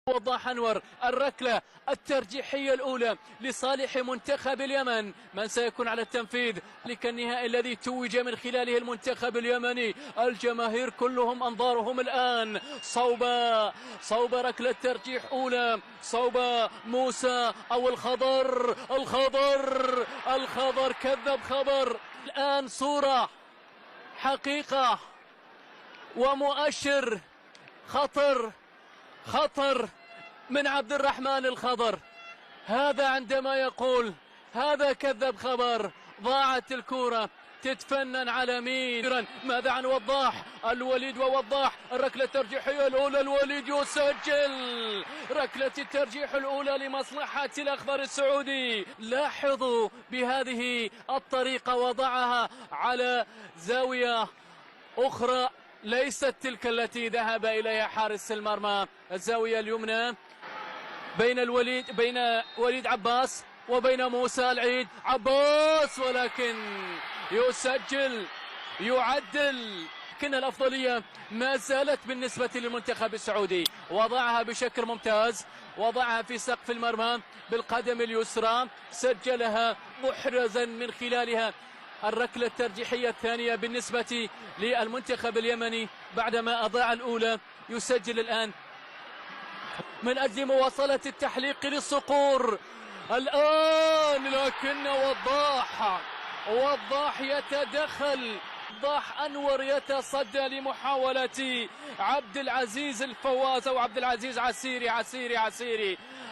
وضاح أنور. الركلة الترجيحية الأولى لصالح منتخب اليمن. من سيكون على التنفيذ لك النهائي الذي توج من خلاله المنتخب اليمني؟ الجماهير كلهم أنظارهم الآن صوب ركلة ترجيح أولى، صوب موسى أو الخضر. كذب خبر. الآن صورة حقيقة ومؤشر خطر من عبد الرحمن الخضر. هذا عندما يقول هذا كذب خبر. ضاعت الكرة تتفنن على مين؟ ماذا عن وضاح؟ الوليد ووضاح. الركلة الترجيحية الأولى، الوليد يسجل ركلة الترجيح الأولى لمصلحة الأخضر السعودي. لاحظوا بهذه الطريقة وضعها على زاوية أخرى ليست تلك التي ذهب إليها حارس المرمى. الزاوية اليمنى بين وليد عباس وبين موسى العيد. عباس ولكن يسجل يعدل. لكن الأفضلية ما زالت بالنسبة للمنتخب السعودي. وضعها بشكل ممتاز، وضعها في سقف المرمى بالقدم اليسرى، سجلها محرزا من خلالها الركلة الترجيحية الثانية بالنسبة للمنتخب اليمني بعدما أضاع الأولى. يسجل الآن من أجل مواصلة التحليق للصقور الآن، لكن وضاح يتدخل. وضاح أنور يتصدى لمحاولة عبد العزيز الفواز أو عبد العزيز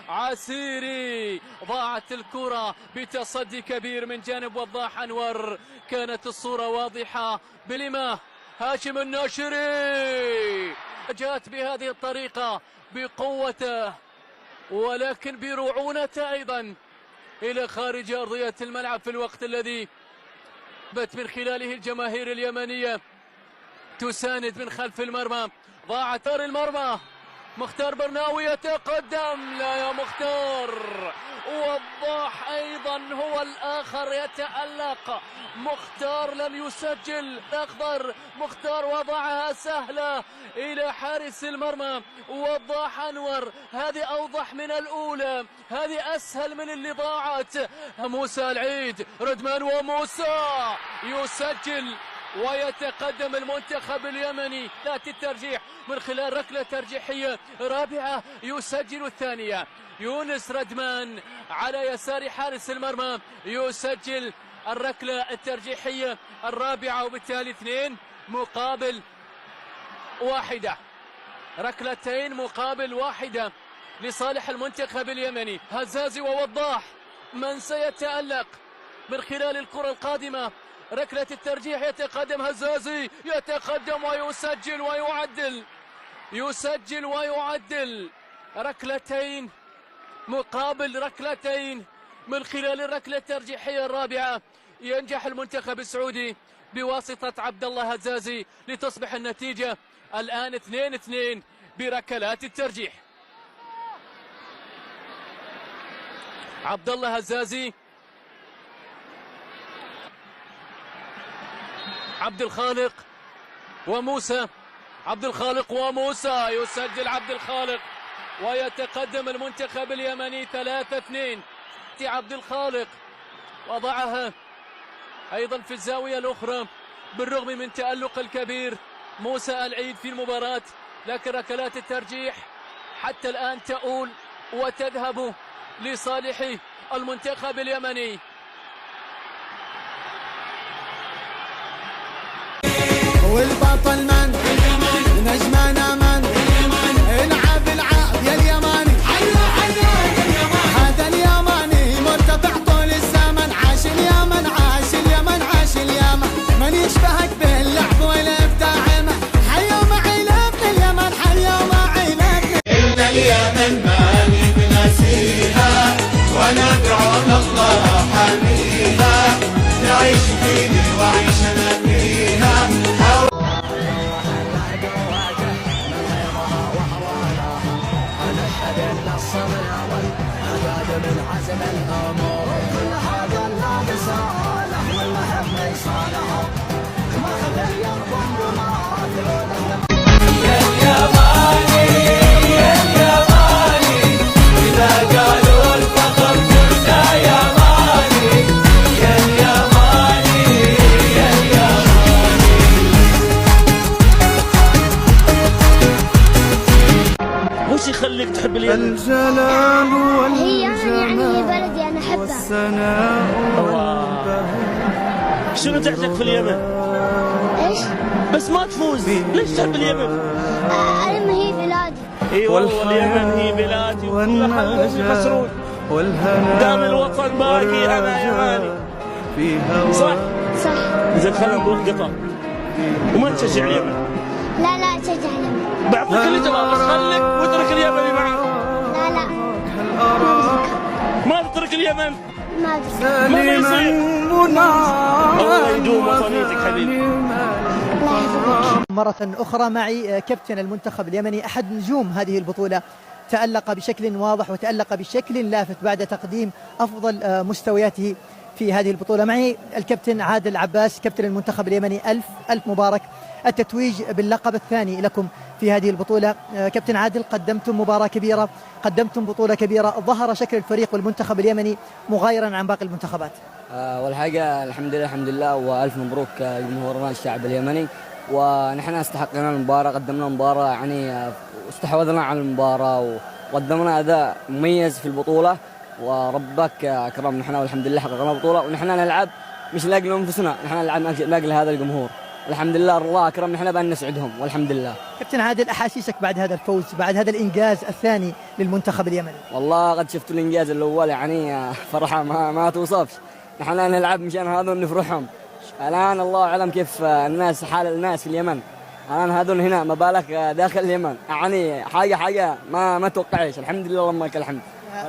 عسيري. ضاعت الكرة بتصدي كبير من جانب وضاح أنور. كانت الصورة واضحة. بلمه هاشم الناشري جاءت بهذه الطريقة بقوته ولكن برعونته أيضا إلى خارج أرضية الملعب في الوقت الذي بت من خلاله الجماهير اليمنية تساند من خلف المرمى. ضاعت المرمى. مختار برناوي يتقدم. لا يا مختار. وضاح أيضا هو الآخر يتألق. مختار لم يسجل. الأخضر مختار وضعها سهلة إلى حارس المرمى. وضاح أنور. هذه أوضح من الأولى، هذه أسهل من اللي ضاعت. موسى العيد ردمان وموسى يسجل ويتقدم المنتخب اليمني. ذات الترجيح من خلال ركلة ترجيحية رابعة يسجل الثانية. يونس ردمان على يسار حارس المرمى يسجل الركلة الترجيحية الرابعة، وبالتالي 2 مقابل 1. ركلتين مقابل 1 لصالح المنتخب اليمني. هزازي ووضاح. من سيتألق من خلال الكرة القادمة؟ ركلة الترجيح. يتقدم هزازي، يتقدم يسجل ويعدل. ركلتين مقابل ركلتين من خلال الركلة الترجيحية الرابعة. ينجح المنتخب السعودي بواسطة عبد الله هزازي لتصبح النتيجة الآن 2-2 بركلات الترجيح. عبد الله هزازي، عبد الخالق وموسى. يسجل عبد الخالق ويتقدم المنتخب اليمني 3-2. عبد الخالق وضعها أيضا في الزاوية الأخرى بالرغم من تألق الكبير موسى العيد في المباراة، لكن ركلات الترجيح حتى الآن تؤول وتذهب لصالح المنتخب اليمني. والبطل من نجمنا من العب يا اليماني. هذا اليماني مرتفع طول الزمن. عاش اليمن من يشبهك باللعب والابداع. حيا معي لابن اليمن، إن اليمن ما بنسيها وندعو الله حميها. نعيش فيه وعيشنا فيها. من عزم الأمور كل هذا النادي صالح والله ما يصالح. ما خلي الضم وما وش يخليك تحب اليمن؟ الجلال هي يعني والجمال بلدي أنا أحبها. والثناء والبهاء. شنو تعجبك في اليمن؟ إيش؟ بس ما تفوز، ليش تحب اليمن؟ اليمن هي بلادي. اي والله اليمن هي بلادي وكل حقهم يخسرون. دام الوطن باقي انا يماني. صح؟ صح. زين خلينا نروح قطر. وما تشجع اليمن؟ لا أشجع اليمن. بعطيك اللي تبغاه بس خليك واترك اليمن معك. لا ما تترك اليمن. ما أدري. ما يصير. الله يدوم وطنيتك حبيبي. مرة أخرى معي كابتن المنتخب اليمني أحد نجوم هذه البطولة، تألق بشكل واضح وتألق بشكل لافت بعد تقديم أفضل مستوياته في هذه البطولة. معي الكابتن عادل عباس كابتن المنتخب اليمني. ألف مبارك، التتويج باللقب الثاني لكم في هذه البطولة. كابتن عادل، قدمتم مباراة كبيرة، قدمتم بطولة كبيرة، ظهر شكل الفريق والمنتخب اليمني مغايرا عن باقي المنتخبات. والحقيقة الحمد لله وألف مبروك جمهورنا الشعب اليمني، ونحن استحقنا المباراة، قدمنا مباراة يعني استحوذنا على المباراة وقدمنا أداء مميز في البطولة، وربك أكرم نحن والحمد لله حققنا بطولة. ونحن نلعب مش لاجل أنفسنا، نحن نلعب لاجل هذا الجمهور. الحمد لله الله أكرم نحن بأن نسعدهم والحمد لله. كابتن عادل، أحاسيسك بعد هذا الفوز، بعد هذا الإنجاز الثاني للمنتخب اليمني؟ والله قد شفت الإنجاز الأول يعني فرحة ما توصفش. نحن نلعب مشان هذول نفرحهم. الآن الله أعلم كيف الناس، حال الناس في اليمن الآن هذول هنا، ما بالك داخل اليمن، يعني حاجة ما توقعش. الحمد لله اللهم لك الحمد.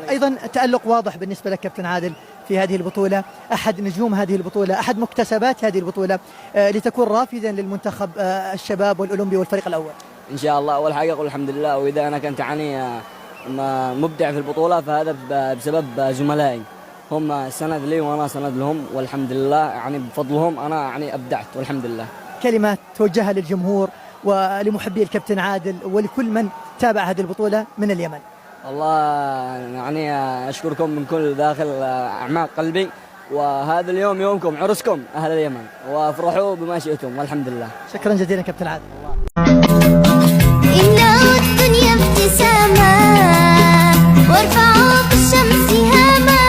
أيضا تألق واضح بالنسبة لك كابتن عادل في هذه البطولة، أحد نجوم هذه البطولة، أحد مكتسبات هذه البطولة، لتكون رافدا للمنتخب الشباب والأولمبي والفريق الأول. إن شاء الله. أول حاجة أقول الحمد لله، وإذا أنا كنت يعني مبدع في البطولة فهذا بسبب زملائي، هم سند لي وأنا سند لهم، والحمد لله يعني بفضلهم أنا يعني أبدعت والحمد لله. كلمات توجهها للجمهور ولمحبي الكابتن عادل ولكل من تابع هذه البطولة من اليمن. والله يعني أشكركم من كل داخل أعماق قلبي، وهذا اليوم يومكم عرسكم أهل اليمن، وافرحوا بما شئتم والحمد لله. شكرا جزيلا كابتن عادل. إنه الدنيا ابتسامة وارفعوا بالشمس هامة.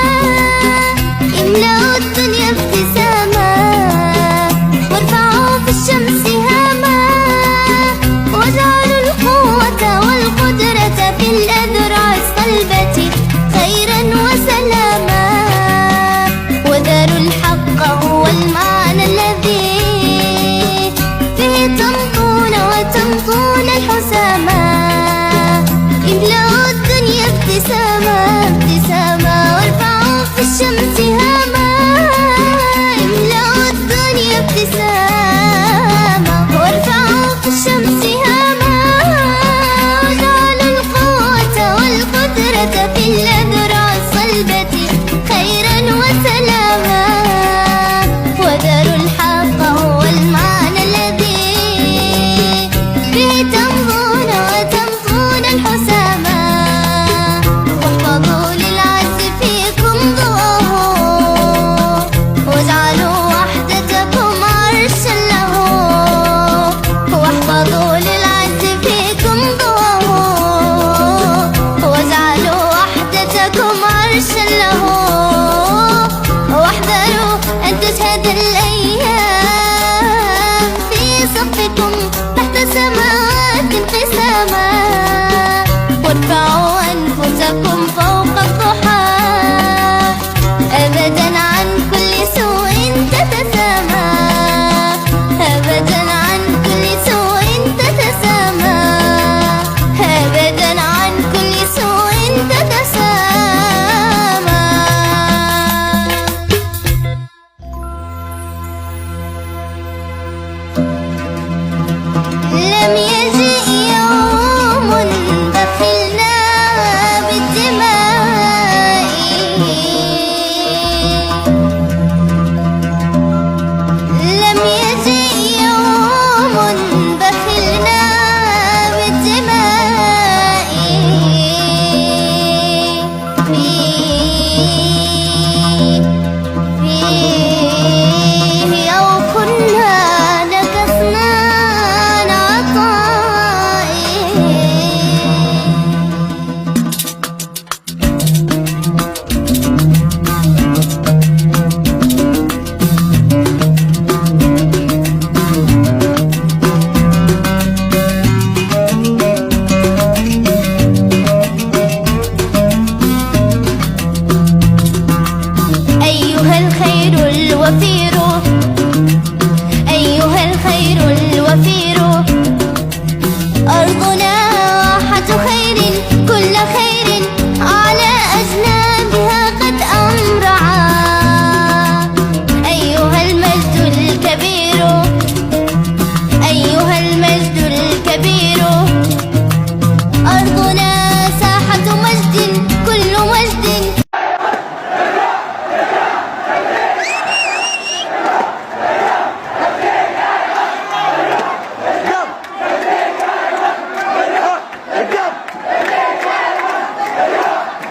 إنه الدنيا ابتسامة وارفعوا بالشمس هامة. واجعلوا القوة والقدرة في الأذرع الصلبة خيرا وسلاما. وذروا الحق هو المعنى الذي فيه تنقل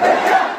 الرجال